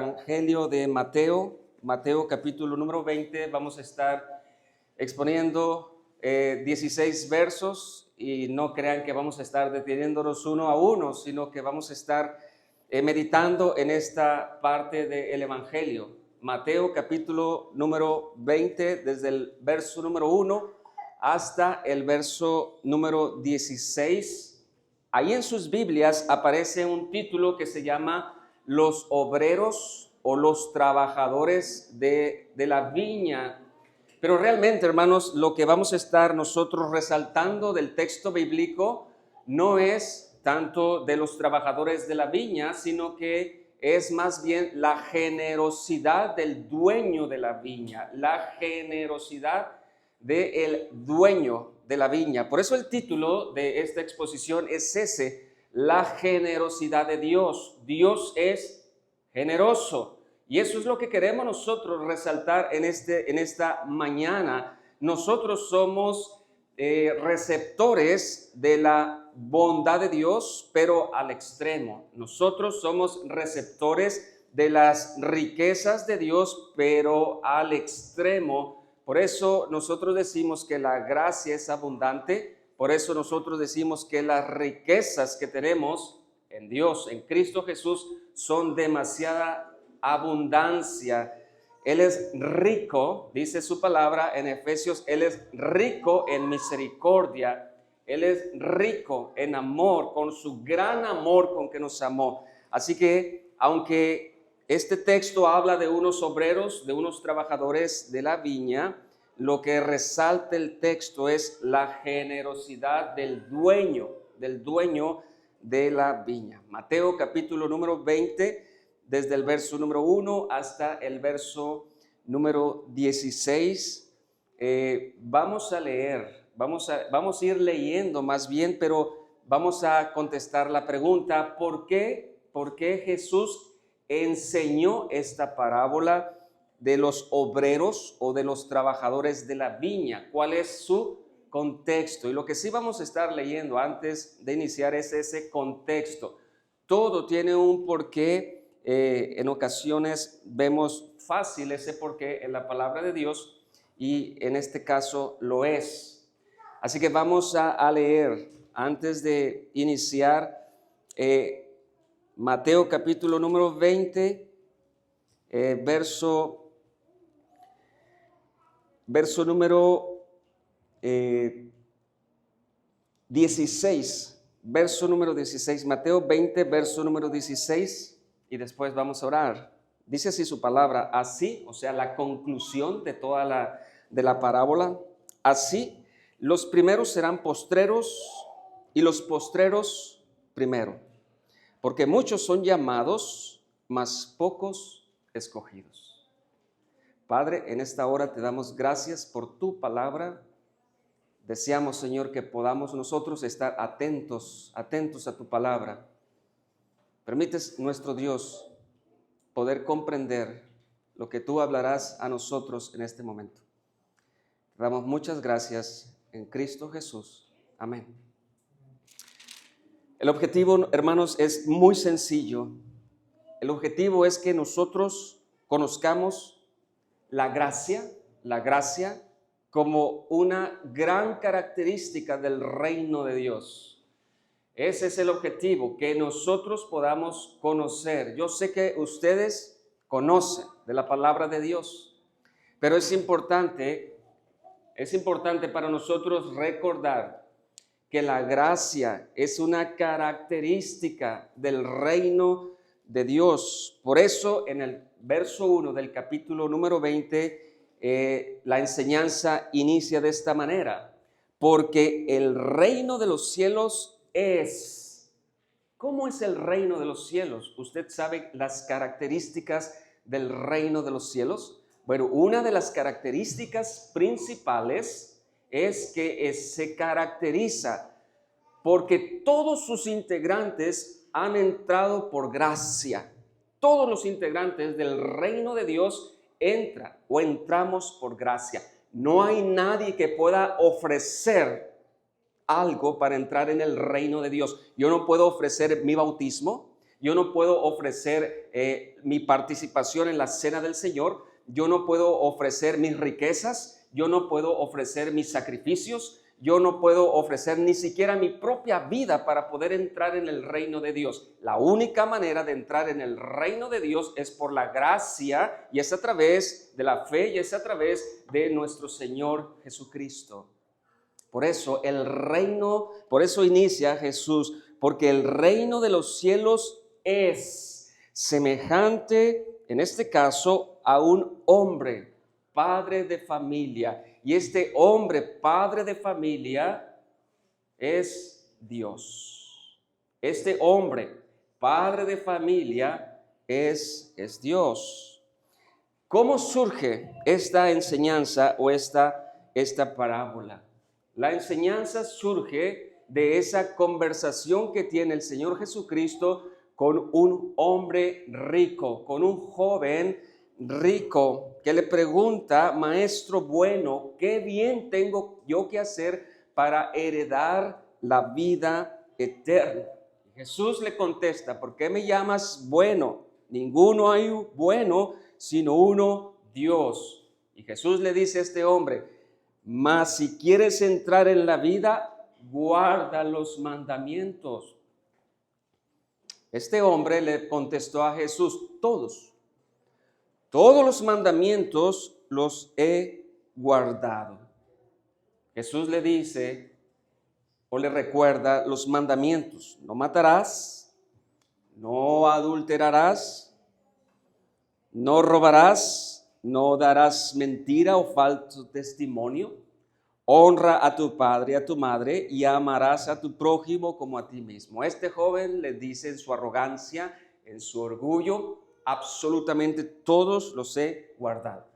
Evangelio de Mateo capítulo número 20, vamos a estar exponiendo 16 versos y no crean que vamos a estar deteniéndonos uno a uno, sino que vamos a estar meditando en esta parte del Evangelio. Mateo capítulo número 20, desde el verso número 1 hasta el verso número 16. Ahí en sus Biblias aparece un título que se llama los obreros o los trabajadores de la viña. Pero realmente, hermanos, lo que vamos a estar nosotros resaltando del texto bíblico no es tanto de los trabajadores de la viña, sino que es más bien la generosidad del dueño de la viña, la generosidad del dueño de la viña. Por eso el título de esta exposición es ese: la generosidad de Dios. Dios es generoso. Y eso es lo que queremos nosotros resaltar en esta mañana. Nosotros somos receptores de la bondad de Dios, pero al extremo. Nosotros somos receptores de las riquezas de Dios, pero al extremo. Por eso nosotros decimos que la gracia es abundante. Por eso nosotros decimos que las riquezas que tenemos en Dios, en Cristo Jesús, son demasiada abundancia. Él es rico, dice su palabra en Efesios, Él es rico en misericordia, Él es rico en amor, con su gran amor con que nos amó. Así que, aunque este texto habla de unos obreros, de unos trabajadores de la viña, lo que resalta el texto es la generosidad del dueño de la viña. Mateo capítulo número 20, desde el verso número 1 hasta el verso número 16. Vamos a leer, vamos a ir leyendo más bien, pero vamos a contestar la pregunta: ¿por qué Jesús enseñó esta parábola de los obreros o de los trabajadores de la viña? ¿Cuál es su contexto? Y lo que sí vamos a estar leyendo antes de iniciar es ese contexto. Todo tiene un porqué. En ocasiones vemos fácil ese porqué en la palabra de Dios, y en este caso lo es. Así que vamos a leer antes de iniciar Mateo capítulo número 20, verso número 16, verso número 16, Mateo 20, verso número 16, y después vamos a orar. Dice así su palabra: así, o sea, la conclusión de toda la parábola: así los primeros serán postreros y los postreros primero, porque muchos son llamados, mas pocos escogidos. Padre, en esta hora te damos gracias por tu palabra. Deseamos, Señor, que podamos nosotros estar atentos a tu palabra. Permites, nuestro Dios, poder comprender lo que tú hablarás a nosotros en este momento. Te damos muchas gracias en Cristo Jesús. Amén. El objetivo, hermanos, es muy sencillo. El objetivo es que nosotros conozcamos la gracia como una gran característica del reino de Dios. Ese es el objetivo, que nosotros podamos conocer. Yo sé que ustedes conocen de la palabra de Dios, pero es importante para nosotros recordar que la gracia es una característica del reino de Dios. Por eso, en el verso 1 del capítulo número 20, la enseñanza inicia de esta manera: porque el reino de los cielos es. ¿Cómo es el reino de los cielos? ¿Usted sabe las características del reino de los cielos? Bueno, una de las características principales es que se caracteriza porque todos sus integrantes han entrado por gracia. Todos los integrantes del reino de Dios entran o entramos por gracia. No hay nadie que pueda ofrecer algo para entrar en el reino de Dios. Yo no puedo ofrecer mi bautismo, yo no puedo ofrecer mi participación en la cena del Señor, yo no puedo ofrecer mis riquezas, yo no puedo ofrecer mis sacrificios, yo no puedo ofrecer ni siquiera mi propia vida para poder entrar en el reino de Dios. La única manera de entrar en el reino de Dios es por la gracia y es a través de la fe y es a través de nuestro Señor Jesucristo. Por eso por eso inicia Jesús, porque el reino de los cielos es semejante, en este caso, a un hombre, padre de familia. Y este hombre, padre de familia, es Dios. Este hombre, padre de familia, es Dios. ¿Cómo surge esta enseñanza o esta parábola? La enseñanza surge de esa conversación que tiene el Señor Jesucristo con un hombre rico, con un joven rico que le pregunta: maestro bueno, ¿qué bien tengo yo que hacer para heredar la vida eterna? Jesús le contesta: ¿por qué me llamas bueno? Ninguno hay bueno sino uno, Dios. Y Jesús le dice a este hombre: mas si quieres entrar en la vida, guarda los mandamientos. Este hombre le contestó a Jesús: todos los mandamientos los he guardado. Jesús le dice o le recuerda los mandamientos: no matarás, no adulterarás, no robarás, no darás mentira o falso testimonio, honra a tu padre y a tu madre y amarás a tu prójimo como a ti mismo. Este joven le dice en su arrogancia, en su orgullo: absolutamente todos los he guardado.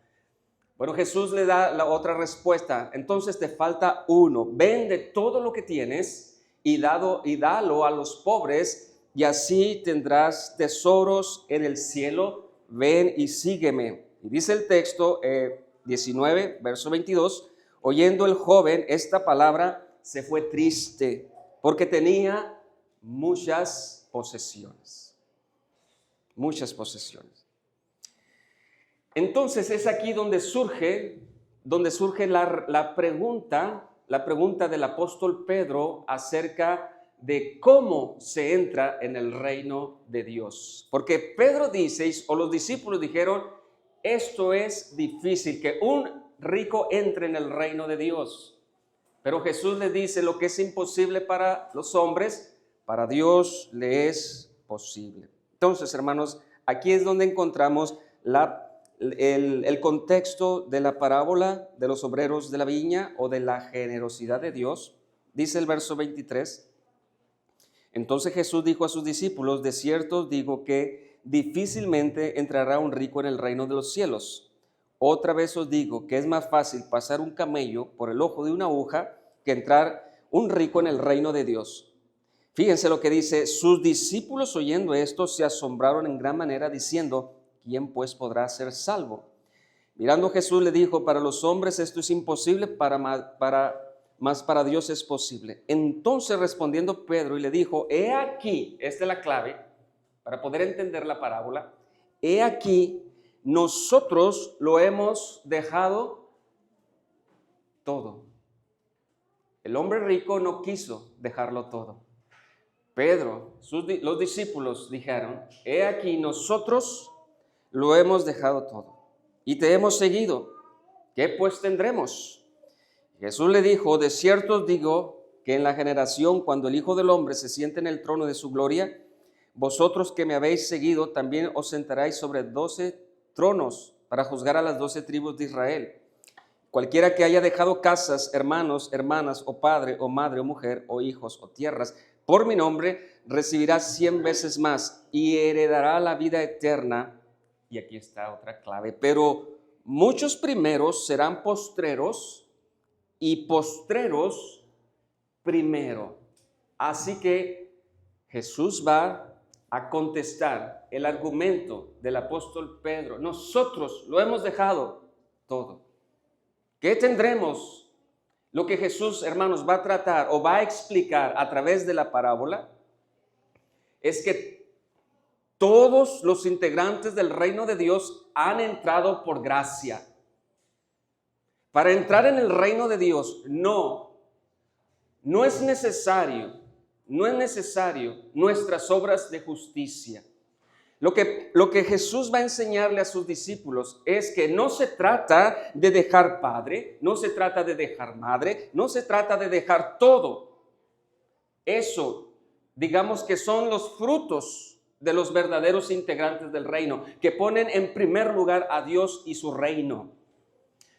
Bueno, Jesús le da la otra respuesta: entonces te falta uno. Vende todo lo que tienes y dalo a los pobres, y así tendrás tesoros en el cielo. Ven y sígueme. Y dice el texto 19, verso 22, oyendo el joven esta palabra, se fue triste, porque tenía muchas posesiones. Muchas posesiones. Entonces es aquí donde surge la pregunta del apóstol Pedro acerca de cómo se entra en el reino de Dios. Porque Pedro dice, o los discípulos dijeron: esto es difícil, que un rico entre en el reino de Dios. Pero Jesús le dice: lo que es imposible para los hombres, para Dios le es posible. Entonces, hermanos, aquí es donde encontramos el contexto de la parábola de los obreros de la viña o de la generosidad de Dios. Dice el verso 23: entonces Jesús dijo a sus discípulos: de cierto os digo que difícilmente entrará un rico en el reino de los cielos. Otra vez os digo que es más fácil pasar un camello por el ojo de una aguja que entrar un rico en el reino de Dios. Fíjense lo que dice: sus discípulos oyendo esto se asombraron en gran manera, diciendo: ¿quién pues podrá ser salvo? Mirando Jesús le dijo: para los hombres esto es imposible, mas para Dios es posible. Entonces respondiendo Pedro y le dijo: he aquí, esta es la clave para poder entender la parábola, he aquí, nosotros lo hemos dejado todo. El hombre rico no quiso dejarlo todo. Pedro, los discípulos dijeron: he aquí, nosotros lo hemos dejado todo y te hemos seguido. ¿Qué pues tendremos? Jesús le dijo: de cierto os digo que en la generación cuando el Hijo del Hombre se siente en el trono de su gloria, vosotros que me habéis seguido también os sentaréis sobre 12 tronos para juzgar a las 12 tribus de Israel. Cualquiera que haya dejado casas, hermanos, hermanas, o padre, o madre, o mujer, o hijos, o tierras, por mi nombre, recibirá 100 veces más y heredará la vida eterna. Y aquí está otra clave: pero muchos primeros serán postreros y postreros primero. Así que Jesús va a contestar el argumento del apóstol Pedro: nosotros lo hemos dejado todo. ¿Qué tendremos? Lo que Jesús, hermanos, va a tratar o va a explicar a través de la parábola es que Todos los integrantes del reino de Dios han entrado por gracia. Para entrar en el reino de Dios, no es necesario nuestras obras de justicia. Lo que Jesús va a enseñarle a sus discípulos es que no se trata de dejar padre, no se trata de dejar madre, no se trata de dejar todo. Eso, digamos que son los frutos de los verdaderos integrantes del reino, que ponen en primer lugar a Dios y su reino.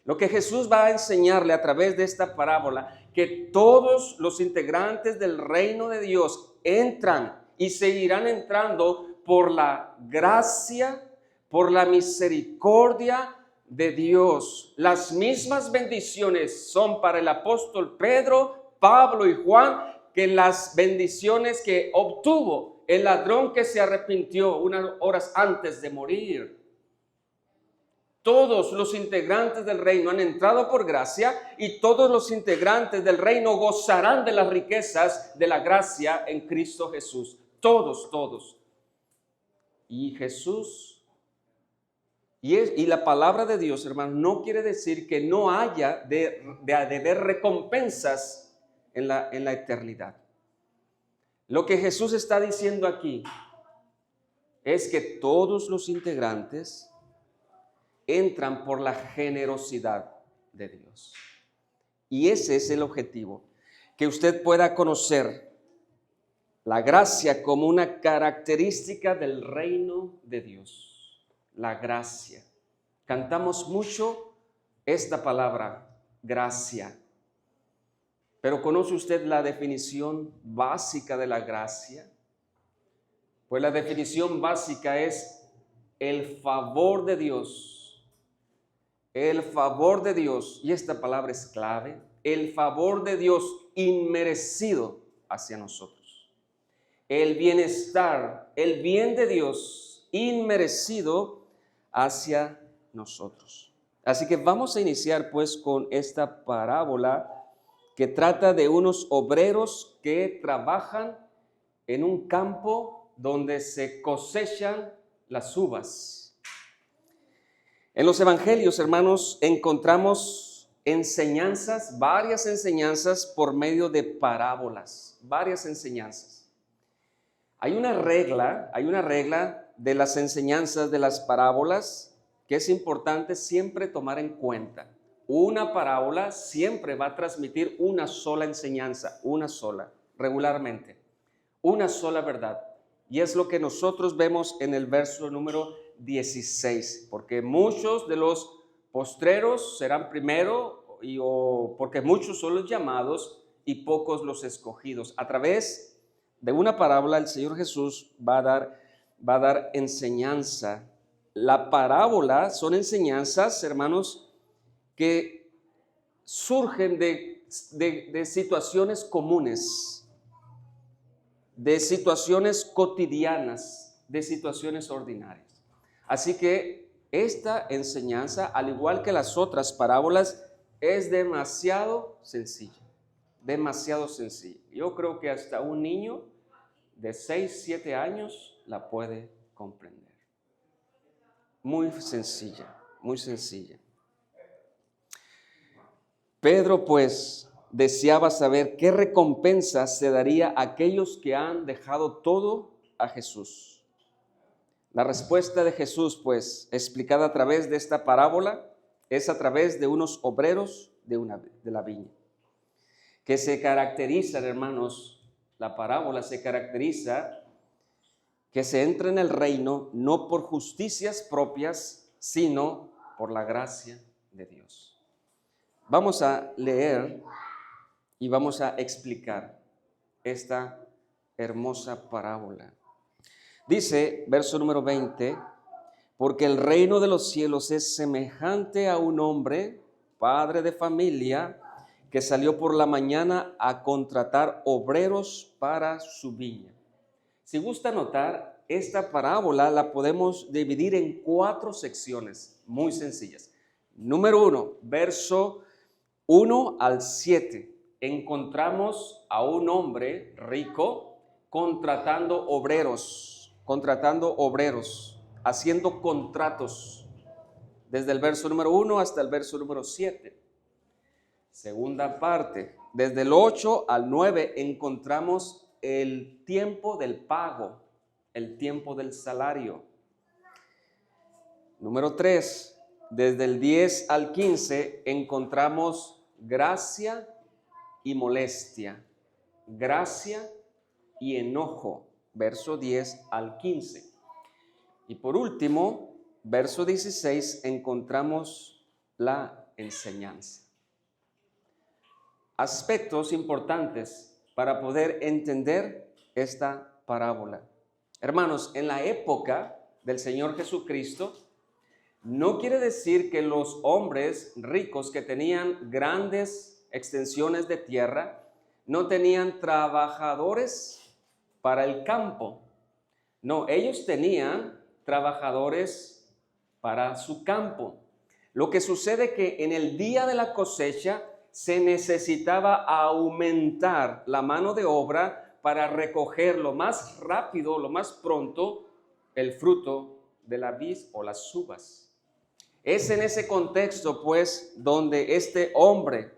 Lo que Jesús va a enseñarle a través de esta parábola, que todos los integrantes del reino de Dios entran y seguirán entrando por la gracia, por la misericordia de Dios. Las mismas bendiciones son para el apóstol Pedro, Pablo y Juan que las bendiciones que obtuvo el ladrón que se arrepintió unas horas antes de morir. Todos los integrantes del reino han entrado por gracia y todos los integrantes del reino gozarán de las riquezas de la gracia en Cristo Jesús. Todos. Y Jesús, y la palabra de Dios, hermanos, no quiere decir que no haya de haber recompensas en la eternidad. Lo que Jesús está diciendo aquí es que todos los integrantes entran por la generosidad de Dios. Y ese es el objetivo, que usted pueda conocer la gracia como una característica del reino de Dios. La gracia. Cantamos mucho esta palabra, gracia. Pero ¿conoce usted la definición básica de la gracia? Pues la definición básica es el favor de Dios. El favor de Dios, y esta palabra es clave, el favor de Dios inmerecido hacia nosotros. El bienestar, el bien de Dios inmerecido hacia nosotros. Así que vamos a iniciar pues con esta parábola que trata de unos obreros que trabajan en un campo donde se cosechan las uvas. En los evangelios, hermanos, encontramos enseñanzas, varias enseñanzas por medio de parábolas, varias enseñanzas. Hay una regla de las enseñanzas de las parábolas que es importante siempre tomar en cuenta. Una parábola siempre va a transmitir una sola enseñanza, una sola, regularmente, una sola verdad. Y es lo que nosotros vemos en el verso número 16, porque muchos de los postreros serán primero, porque muchos son los llamados y pocos los escogidos. A través de una parábola el Señor Jesús va a dar enseñanza. La parábola son enseñanzas, hermanos, que surgen de situaciones comunes, de situaciones cotidianas, de situaciones ordinarias. Así que esta enseñanza, al igual que las otras parábolas, es demasiado sencilla. Yo creo que hasta un niño de 6, 7 años la puede comprender. Muy sencilla. Pedro, pues, deseaba saber qué recompensa se daría a aquellos que han dejado todo a Jesús. La respuesta de Jesús, pues, explicada a través de esta parábola, es a través de unos obreros de la viña, que se caracterizan, hermanos, la parábola se caracteriza que se entra en el reino no por justicias propias, sino por la gracia de Dios. Vamos a leer y vamos a explicar esta hermosa parábola. Dice, verso número 20, porque el reino de los cielos es semejante a un hombre, padre de familia, que salió por la mañana a contratar obreros para su viña. Si gusta notar, esta parábola la podemos dividir en 4 secciones muy sencillas. Número 1, verso 1 al 7. Encontramos a un hombre rico contratando obreros. contratando obreros, haciendo contratos, desde el verso número 1 hasta el verso número 7. Segunda parte, desde el 8 al 9 encontramos el tiempo del pago, el tiempo del salario. Número 3, desde el 10 al 15 encontramos gracia y molestia, gracia y enojo, verso 10 al 15. Y por último, verso 16, encontramos la enseñanza. Aspectos importantes para poder entender esta parábola. Hermanos, en la época del Señor Jesucristo, no quiere decir que los hombres ricos que tenían grandes extensiones de tierra no tenían trabajadores para el campo. No, ellos tenían trabajadores para su campo. Lo que sucede que en el día de la cosecha se necesitaba aumentar la mano de obra para recoger lo más rápido, lo más pronto, el fruto de la vid o las uvas. Es en ese contexto, pues, donde este hombre,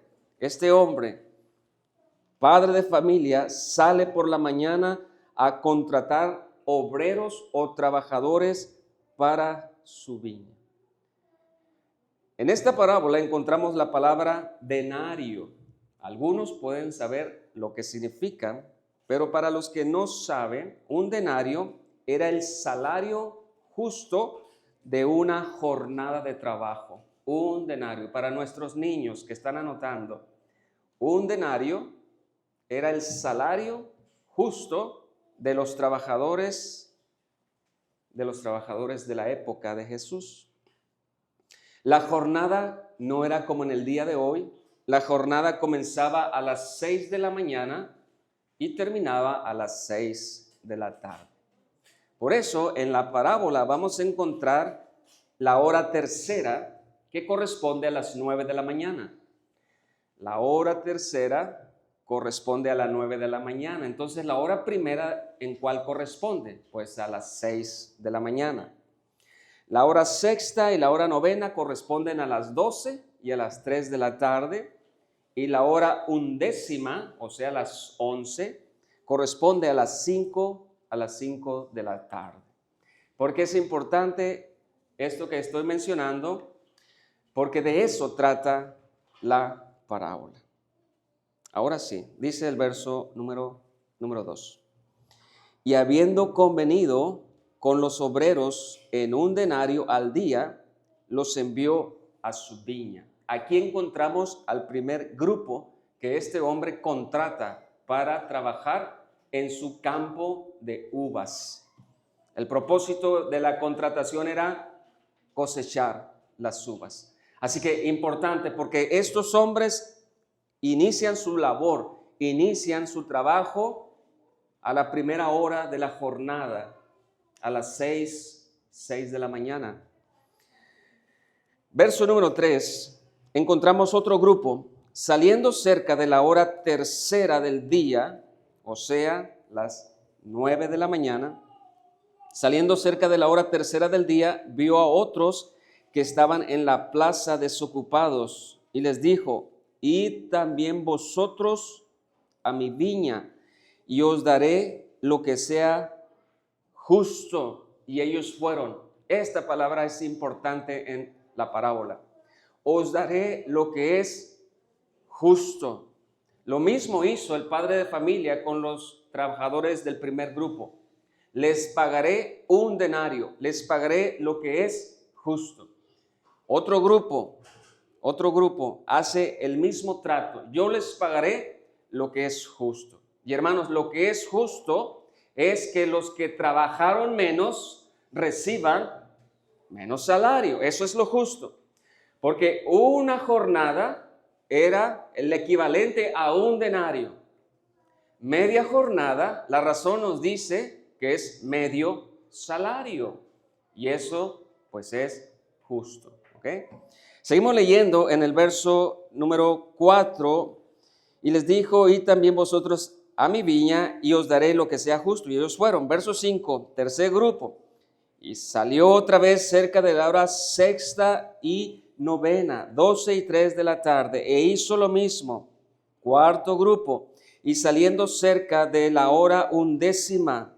padre de familia, sale por la mañana a contratar obreros o trabajadores para su viña. En esta parábola encontramos la palabra denario. Algunos pueden saber lo que significa, pero para los que no saben, un denario era el salario justo de una jornada de trabajo. Un denario. Para nuestros niños que están anotando, un denario era el salario justo de los trabajadores de la época de Jesús. La jornada no era como en el día de hoy. La jornada comenzaba a las 6 de la mañana y terminaba a las 6 de la tarde. Por eso en la parábola vamos a encontrar la hora tercera, que corresponde a las 9 de la mañana. La hora tercera corresponde a las 9 de la mañana. Entonces, la hora primera, ¿en cuál corresponde? Pues a las 6 de la mañana. La hora sexta y la hora novena corresponden a las 12 y a las 3 de la tarde. Y la hora undécima, o sea, las 11, corresponde a las 5 de la tarde. ¿Por qué es importante esto que estoy mencionando? Porque de eso trata la parábola. Ahora sí, dice el verso número 2. Y habiendo convenido con los obreros en un denario al día, los envió a su viña. Aquí encontramos al primer grupo que este hombre contrata para trabajar en su campo de uvas. El propósito de la contratación era cosechar las uvas. Así que importante, porque estos hombres inician su labor, inician su trabajo a la primera hora de la jornada, a las 6 de la mañana. Verso número 3, encontramos otro grupo, saliendo cerca de la hora tercera del día, o sea, las 9 de la mañana, saliendo cerca de la hora tercera del día, vio a otros que estaban en la plaza desocupados y les dijo: id también vosotros a mi viña y os daré lo que sea justo. Y ellos fueron. Esta palabra es importante en la parábola. Os daré lo que es justo. Lo mismo hizo el padre de familia con los trabajadores del primer grupo. Les pagaré un denario, les pagaré lo que es justo. Otro grupo hace el mismo trato. Yo les pagaré lo que es justo. Y hermanos, lo que es justo es que los que trabajaron menos reciban menos salario. Eso es lo justo. Porque una jornada era el equivalente a un denario. Media jornada, la razón nos dice que es medio salario. Y eso pues es justo. ¿Okay? Seguimos leyendo en el verso número 4. Y les dijo: y también vosotros a mi viña y os daré lo que sea justo. Y ellos fueron. Verso 5, tercer grupo. Y salió otra vez cerca de la hora sexta y novena, 12:03 de la tarde, e hizo lo mismo. Cuarto grupo. Y saliendo cerca de la hora undécima,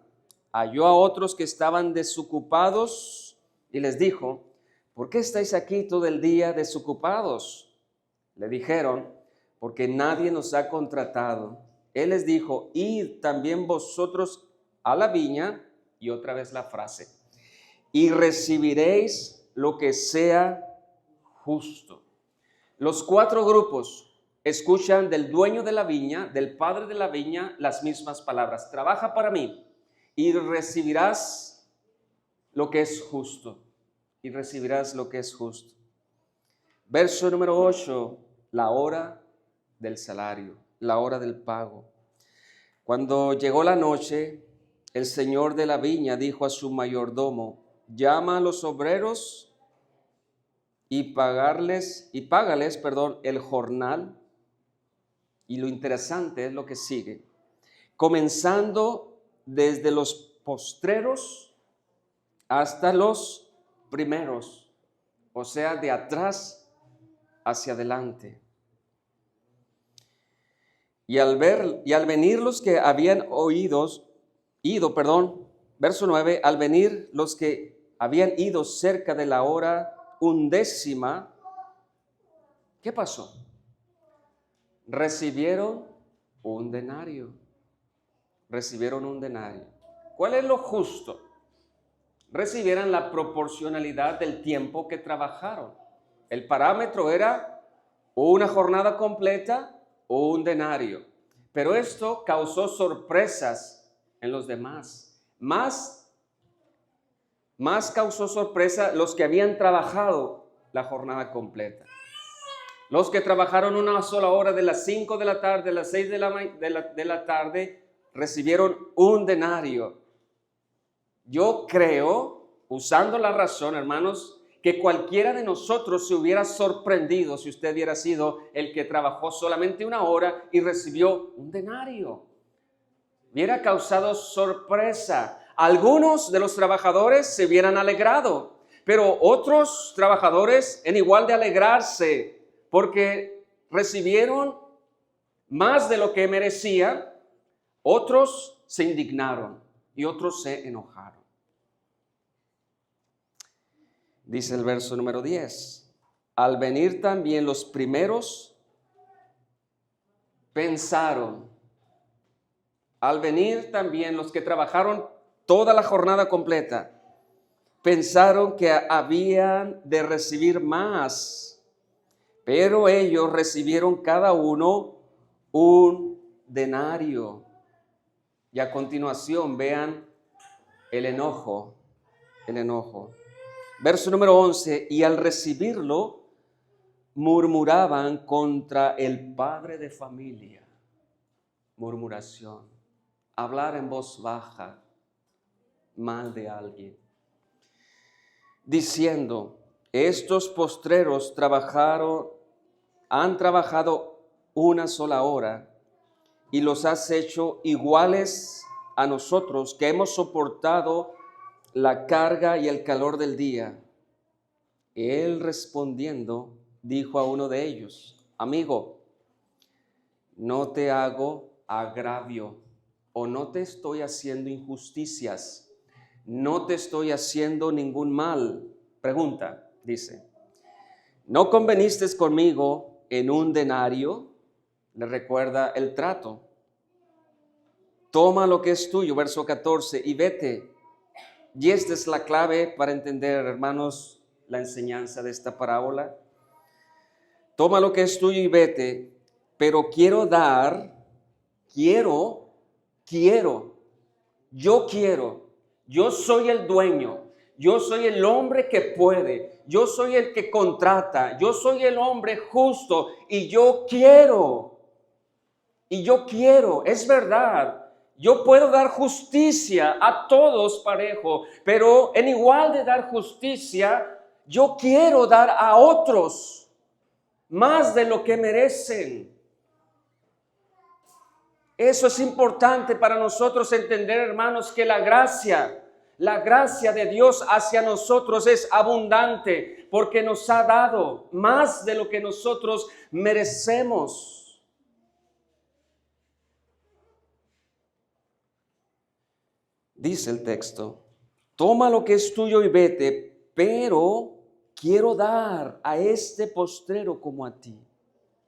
halló a otros que estaban desocupados y les dijo: ¿por qué estáis aquí todo el día desocupados? Le dijeron: porque nadie nos ha contratado. Él les dijo: id también vosotros a la viña, y otra vez la frase, y recibiréis lo que sea justo. Los cuatro grupos escuchan del dueño de la viña, del padre de la viña, las mismas palabras: trabaja para mí y recibirás lo que es justo. Y recibirás lo que es justo. Verso número 8, la hora del salario, la hora del pago. Cuando llegó la noche, el señor de la viña dijo a su mayordomo: llama a los obreros y págales, el jornal. Y lo interesante es lo que sigue: comenzando desde los postreros hasta los primeros, o sea, de atrás hacia adelante. Y al venir los que habían verso 9, al venir los que habían ido cerca de la hora undécima, ¿qué pasó? Recibieron un denario. Recibieron un denario. ¿Cuál es lo justo? Recibieran la proporcionalidad del tiempo que trabajaron. El parámetro era una jornada completa o un denario. Pero esto causó sorpresas en los demás. Más causó sorpresa los que habían trabajado la jornada completa. Los que trabajaron una sola hora, de las 5 de la tarde a las 6 de la tarde, recibieron un denario. Yo creo, usando la razón, hermanos, que cualquiera de nosotros se hubiera sorprendido si usted hubiera sido el que trabajó solamente una hora y recibió un denario. Hubiera causado sorpresa. Algunos de los trabajadores se hubieran alegrado, pero otros trabajadores, en igual de alegrarse, porque recibieron más de lo que merecían, otros se indignaron y otros se enojaron. Dice el verso número 10, al venir también los primeros, pensaron, al venir también los que trabajaron toda la jornada completa, pensaron que habían de recibir más, pero ellos recibieron cada uno un denario. Y a continuación vean el enojo. Verso número 11, y al recibirlo, murmuraban contra el padre de familia. Murmuración, hablar en voz baja mal de alguien, diciendo: estos postreros han trabajado una sola hora y los has hecho iguales a nosotros, que hemos soportado la carga y el calor del día. Él respondiendo dijo a uno de ellos: amigo, no te hago agravio o no te estoy haciendo injusticias, no te estoy haciendo ningún mal. Pregunta, dice: ¿no conveniste conmigo en un denario? Le recuerda el trato. Toma lo que es tuyo, verso 14, y vete. Y esta es la clave para entender, hermanos, la enseñanza de esta parábola. Toma lo que es tuyo y vete, pero quiero, yo soy el dueño, yo soy el hombre que puede, yo soy el que contrata, yo soy el hombre justo y yo quiero, es verdad. Yo puedo dar justicia a todos parejo, pero en igual de dar justicia, yo quiero dar a otros más de lo que merecen. Eso es importante para nosotros entender, hermanos, que la gracia de Dios hacia nosotros es abundante porque nos ha dado más de lo que nosotros merecemos. Dice el texto, toma lo que es tuyo y vete, pero quiero dar a este postrero como a ti.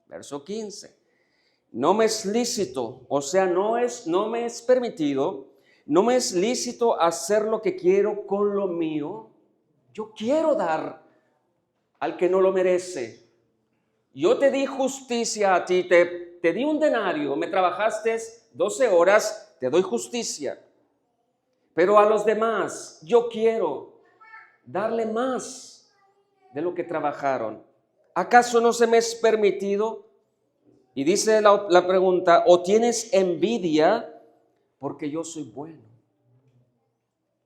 Verso 15. No me es lícito, o sea, no me es permitido, no me es lícito hacer lo que quiero con lo mío. Yo quiero dar al que no lo merece. Yo te di justicia a ti, te di un denario, me trabajaste 12 horas, te doy justicia. Pero a los demás yo quiero darle más de lo que trabajaron. ¿Acaso no se me es permitido? Y dice la pregunta, ¿o tienes envidia porque yo soy bueno?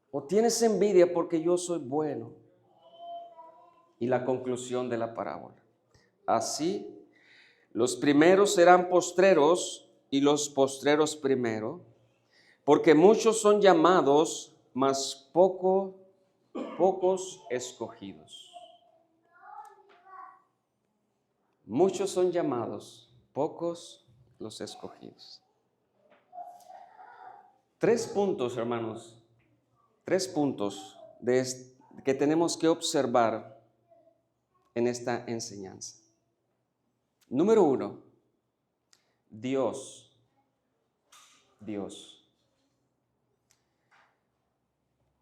¿O tienes envidia porque yo soy bueno? Y la conclusión de la parábola. Así, los primeros serán postreros y los postreros primero, porque muchos son llamados, mas pocos escogidos. Muchos son llamados, pocos los escogidos. 3 puntos, hermanos, 3 puntos que tenemos que observar en esta enseñanza. Número 1, Dios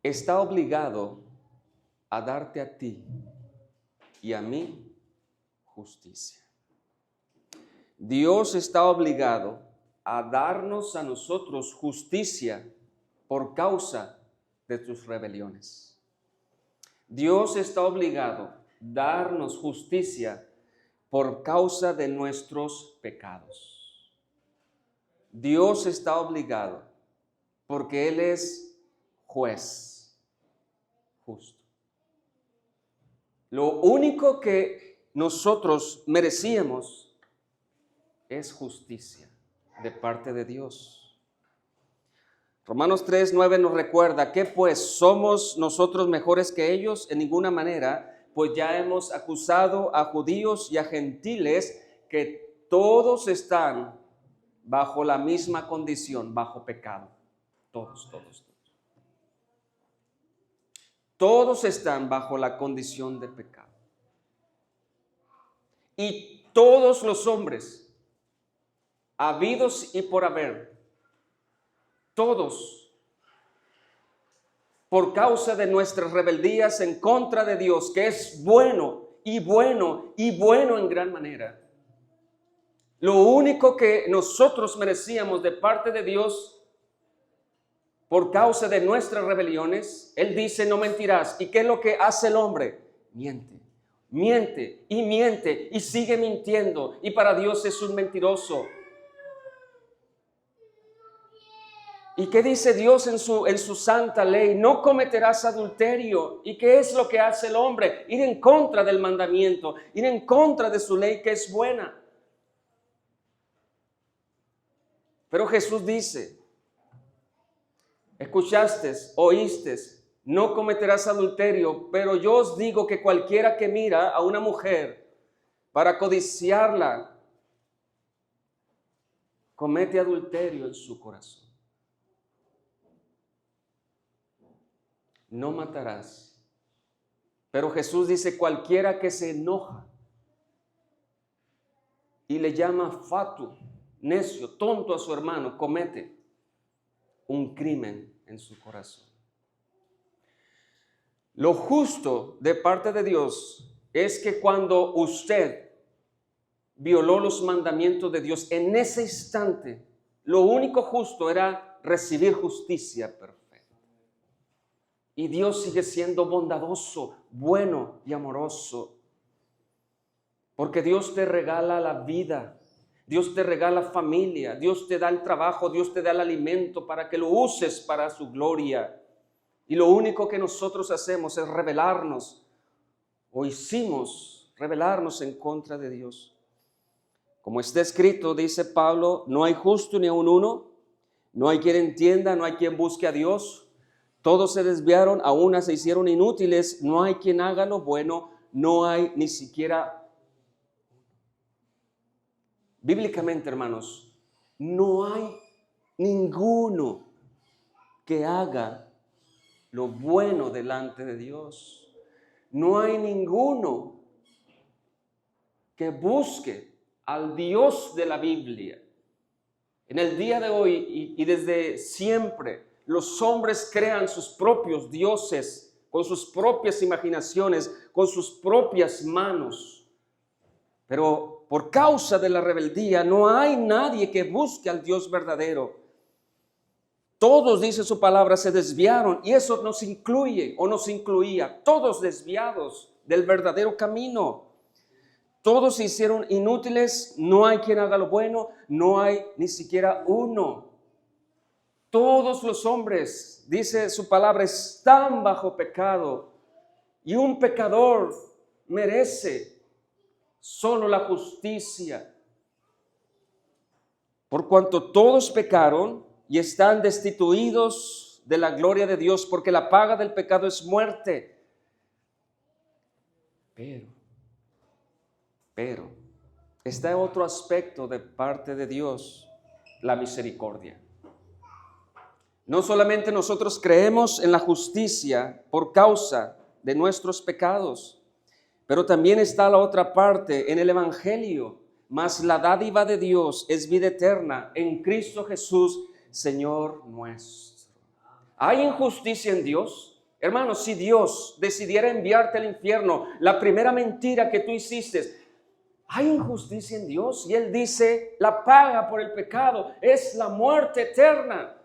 está obligado a darte a ti y a mí justicia. Dios está obligado a darnos a nosotros justicia por causa de tus rebeliones. Dios está obligado a darnos justicia por causa de nuestros pecados. Dios está obligado porque Él es juez justo. Lo único que nosotros merecíamos es justicia de parte de Dios. Romanos 3:9 nos recuerda que pues somos nosotros mejores que ellos en ninguna manera, pues ya hemos acusado a judíos y a gentiles que todos están bajo la misma condición, bajo pecado. Todos. Todos están bajo la condición de pecado. Y todos los hombres, habidos y por haber, todos, por causa de nuestras rebeldías en contra de Dios, que es bueno en gran manera. Lo único que nosotros merecíamos de parte de Dios, por causa de nuestras rebeliones, Él dice, no mentirás. ¿Y qué es lo que hace el hombre? Miente y sigue mintiendo. Y para Dios es un mentiroso. ¿Y qué dice Dios en su santa ley? No cometerás adulterio. ¿Y qué es lo que hace el hombre? Ir en contra del mandamiento, ir en contra de su ley que es buena. Pero Jesús dice, escuchaste, oíste, no cometerás adulterio, pero yo os digo que cualquiera que mira a una mujer para codiciarla, comete adulterio en su corazón. No matarás. Pero Jesús dice, cualquiera que se enoja y le llama fatuo, necio, tonto a su hermano, comete un crimen en su corazón. Lo justo de parte de Dios es que cuando usted violó los mandamientos de Dios, en ese instante, lo único justo era recibir justicia perfecta. Y Dios sigue siendo bondadoso, bueno y amoroso. Porque Dios te regala la vida, Dios te regala familia, Dios te da el trabajo, Dios te da el alimento para que lo uses para su gloria. Y lo único que nosotros hacemos es rebelarnos en contra de Dios. Como está escrito, dice Pablo, no hay justo ni aun uno, no hay quien entienda, no hay quien busque a Dios. Todos se desviaron, a una se hicieron inútiles, no hay quien haga lo bueno, no hay ni siquiera. Bíblicamente, hermanos, no hay ninguno que haga lo bueno delante de Dios. No hay ninguno que busque al Dios de la Biblia. En el día de hoy y desde siempre, los hombres crean sus propios dioses con sus propias imaginaciones, con sus propias manos. Pero por causa de la rebeldía no hay nadie que busque al Dios verdadero. Todos, dice su palabra, se desviaron, y eso nos incluye o nos incluía, todos desviados del verdadero camino. Todos se hicieron inútiles, no hay quien haga lo bueno, no hay ni siquiera uno. Todos los hombres, dice su palabra, están bajo pecado, y un pecador merece solo la justicia. Por cuanto todos pecaron y están destituidos de la gloria de Dios, porque la paga del pecado es muerte. Pero está otro aspecto de parte de Dios, la misericordia. No solamente nosotros creemos en la justicia por causa de nuestros pecados, pero también está la otra parte en el Evangelio. Mas la dádiva de Dios es vida eterna en Cristo Jesús, Señor nuestro. ¿Hay injusticia en Dios? Hermanos, si Dios decidiera enviarte al infierno, la primera mentira que tú hiciste, ¿hay injusticia en Dios? Y Él dice, la paga por el pecado es la muerte eterna.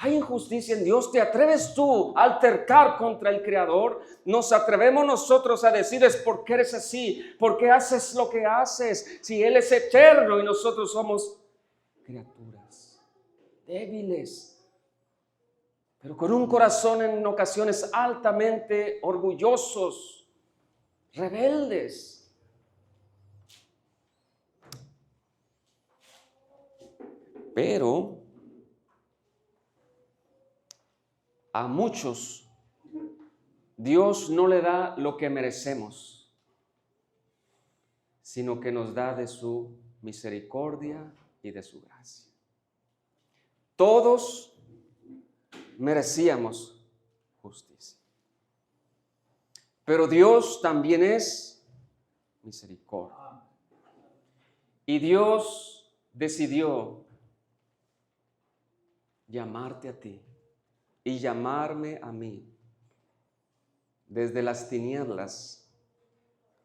¿Hay injusticia en Dios? ¿Te atreves tú a altercar contra el Creador? ¿Nos atrevemos nosotros a decirles por qué eres así? ¿Por qué haces lo que haces? Si Él es eterno y nosotros somos criaturas débiles, pero con un corazón en ocasiones altamente orgullosos, rebeldes. Pero a muchos Dios no le da lo que merecemos, sino que nos da de su misericordia y de su gracia. Todos merecíamos justicia, pero Dios también es misericordia. Y Dios decidió llamarte a ti y llamarme a mí desde las tinieblas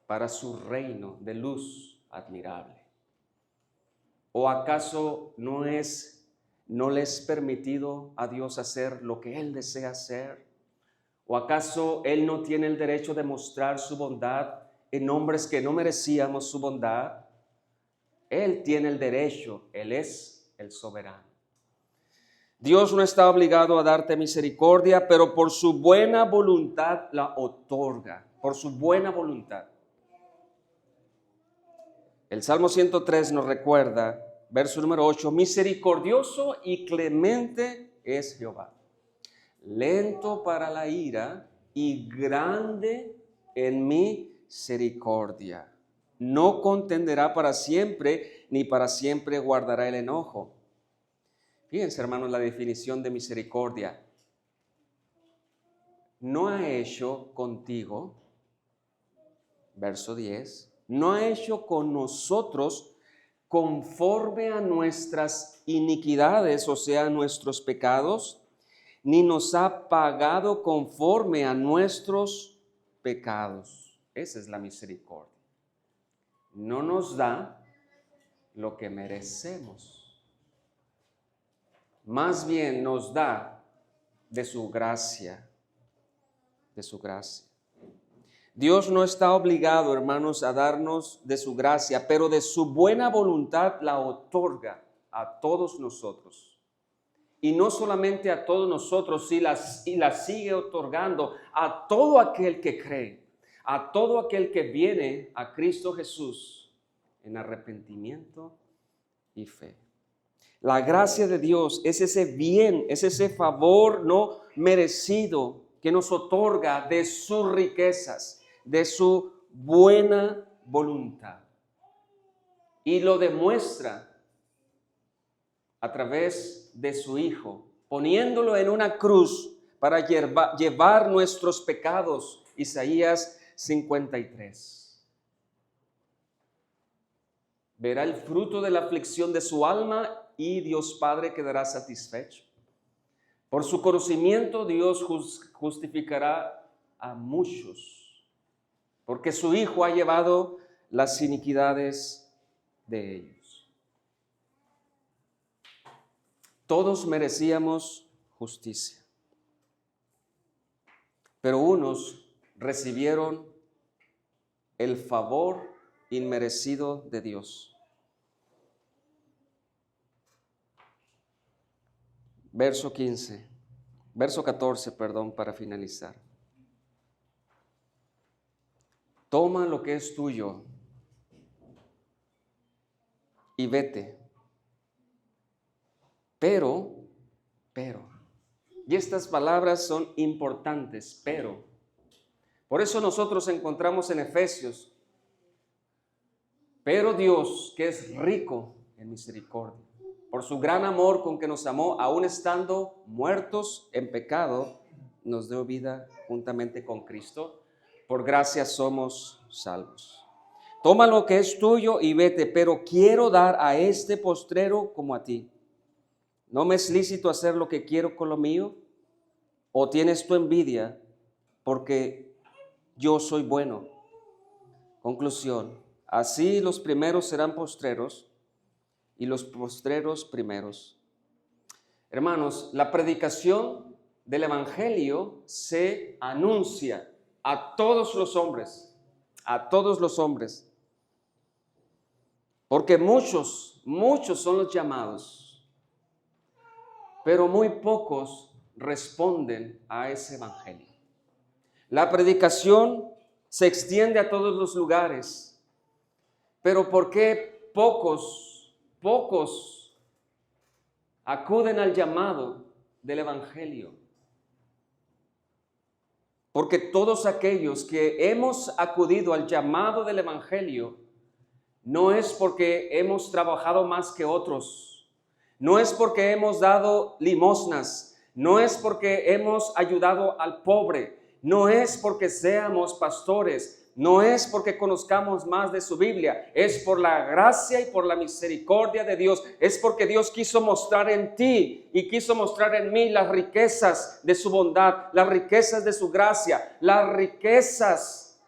para su reino de luz admirable. ¿O acaso no le es permitido a Dios hacer lo que Él desea hacer? ¿O acaso Él no tiene el derecho de mostrar su bondad en hombres que no merecíamos su bondad? Él tiene el derecho, Él es el soberano. Dios no está obligado a darte misericordia, pero por su buena voluntad la otorga, por su buena voluntad. El Salmo 103 nos recuerda, verso número 8, misericordioso y clemente es Jehová, lento para la ira y grande en misericordia. No contenderá para siempre, ni para siempre guardará el enojo. Fíjense, hermanos, la definición de misericordia. No ha hecho contigo, verso 10, no ha hecho con nosotros conforme a nuestras iniquidades, o sea, nuestros pecados, ni nos ha pagado conforme a nuestros pecados. Esa es la misericordia. No nos da lo que merecemos. Más bien nos da de su gracia, de su gracia. Dios no está obligado, hermanos, a darnos de su gracia, pero de su buena voluntad la otorga a todos nosotros. Y no solamente a todos nosotros, y la sigue otorgando a todo aquel que cree, a todo aquel que viene a Cristo Jesús en arrepentimiento y fe. La gracia de Dios es ese bien, es ese favor no merecido que nos otorga de sus riquezas, de su buena voluntad. Y lo demuestra a través de su Hijo, poniéndolo en una cruz para llevar nuestros pecados. Isaías 53. Verá el fruto de la aflicción de su alma y Dios Padre quedará satisfecho. Por su conocimiento Dios justificará a muchos, porque su Hijo ha llevado las iniquidades de ellos. Todos merecíamos justicia, pero unos recibieron el favor inmerecido de Dios. Verso 14, para finalizar. Toma lo que es tuyo y vete. Pero, y estas palabras son importantes, pero. Por eso nosotros encontramos en Efesios, pero Dios, que es rico en misericordia, por su gran amor con que nos amó, aun estando muertos en pecado, nos dio vida juntamente con Cristo. Por gracia somos salvos. Toma lo que es tuyo y vete, pero quiero dar a este postrero como a ti. ¿No me es lícito hacer lo que quiero con lo mío? ¿O tienes tu envidia porque yo soy bueno? Conclusión: así los primeros serán postreros y los postreros primeros. Hermanos, la predicación del Evangelio se anuncia a todos los hombres, porque muchos son los llamados, pero muy pocos responden a ese Evangelio. La predicación se extiende a todos los lugares, pero ¿por qué pocos acuden al llamado del Evangelio? Porque todos aquellos que hemos acudido al llamado del Evangelio, no es porque hemos trabajado más que otros, no es porque hemos dado limosnas, no es porque hemos ayudado al pobre, no es porque seamos pastores, no es porque conozcamos más de su Biblia, es por la gracia y por la misericordia de Dios, es porque Dios quiso mostrar en ti y quiso mostrar en mí las riquezas de su bondad, las riquezas de su gracia, las riquezas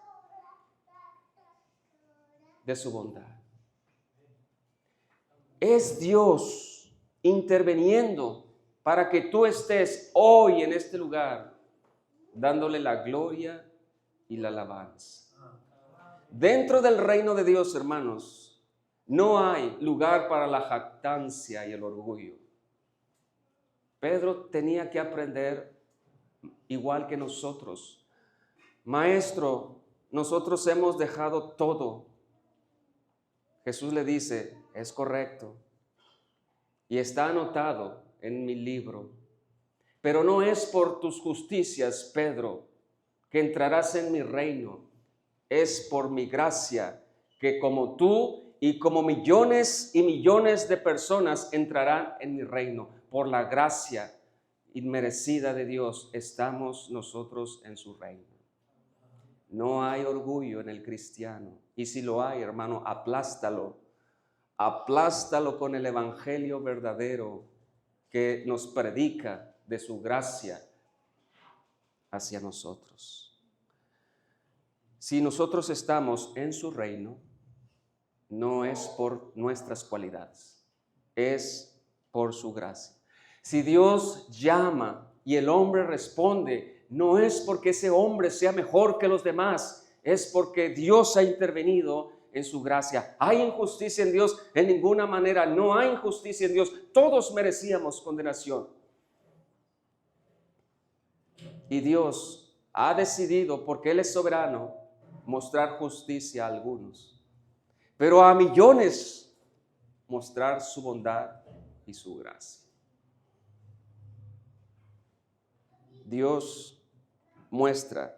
de su bondad. Es Dios interviniendo para que tú estés hoy en este lugar, dándole la gloria y la alabanza. Dentro del reino de Dios, hermanos, no hay lugar para la jactancia y el orgullo. Pedro tenía que aprender igual que nosotros. Maestro, nosotros hemos dejado todo. Jesús le dice, es correcto y está anotado en mi libro, pero no es por tus justicias, Pedro, que entrarás en mi reino. Es por mi gracia que como tú y como millones y millones de personas entrarán en mi reino. Por la gracia inmerecida de Dios estamos nosotros en su reino. No hay orgullo en el cristiano. Y si lo hay, hermano, aplástalo. Aplástalo con el evangelio verdadero que nos predica de su gracia hacia nosotros. Si nosotros estamos en su reino, no es por nuestras cualidades, es por su gracia. Si Dios llama y el hombre responde, no es porque ese hombre sea mejor que los demás, es porque Dios ha intervenido en su gracia. ¿Hay injusticia en Dios? En ninguna manera, no hay injusticia en Dios. Todos merecíamos condenación. Y Dios ha decidido, porque Él es soberano, mostrar justicia a algunos. pero a millones mostrar su bondad y su gracia. Dios muestra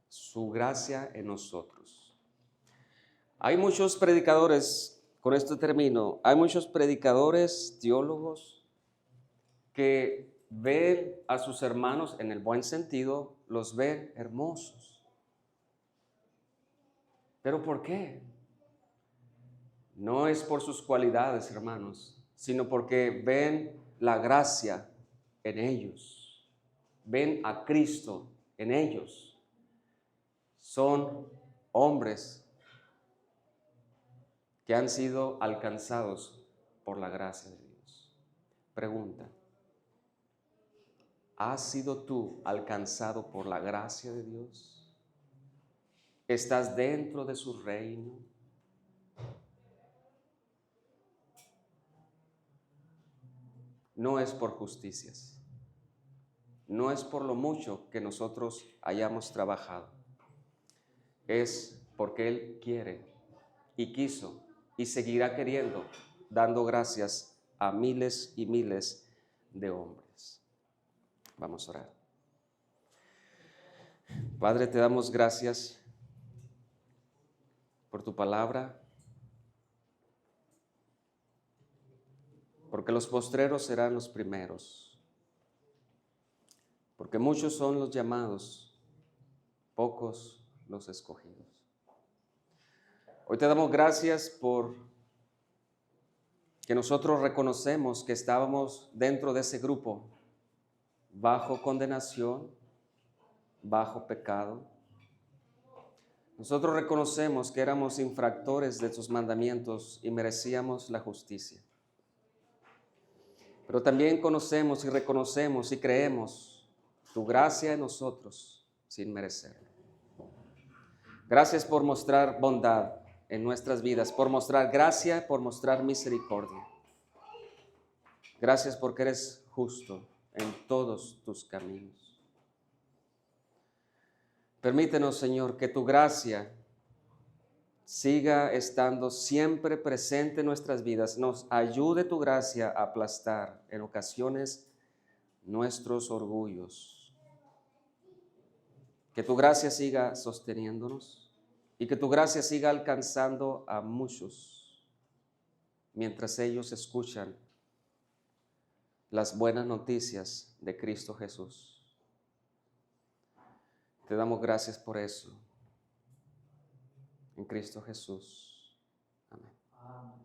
su gracia en nosotros. Hay muchos predicadores, con esto termino, hay muchos predicadores, teólogos, que ven a sus hermanos, en el buen sentido, los ven hermosos. ¿Pero por qué? No es por sus cualidades, hermanos, sino porque ven la gracia en ellos, ven a Cristo en ellos. Son hombres que han sido alcanzados por la gracia de Dios. Pregunta: ¿has sido tú alcanzado por la gracia de Dios? ¿Estás dentro de su reino? No es por justicias, no es por lo mucho que nosotros hayamos trabajado, es porque Él quiere y quiso y seguirá queriendo, dando gracias a miles y miles de hombres. Vamos a orar. Padre, te damos gracias por tu palabra, porque los postreros serán los primeros, porque muchos son los llamados, pocos los escogidos. Hoy te damos gracias por que nosotros reconocemos que estábamos dentro de ese grupo, bajo condenación, bajo pecado. Nosotros reconocemos que éramos infractores de tus mandamientos y merecíamos la justicia. Pero también conocemos y reconocemos y creemos tu gracia en nosotros sin merecerlo. Gracias por mostrar bondad en nuestras vidas, por mostrar gracia, por mostrar misericordia. Gracias porque eres justo en todos tus caminos. Permítenos, Señor, que tu gracia siga estando siempre presente en nuestras vidas. Nos ayude tu gracia a aplastar en ocasiones nuestros orgullos. Que tu gracia siga sosteniéndonos y que tu gracia siga alcanzando a muchos mientras ellos escuchan las buenas noticias de Cristo Jesús. Te damos gracias por eso. En Cristo Jesús. Amén.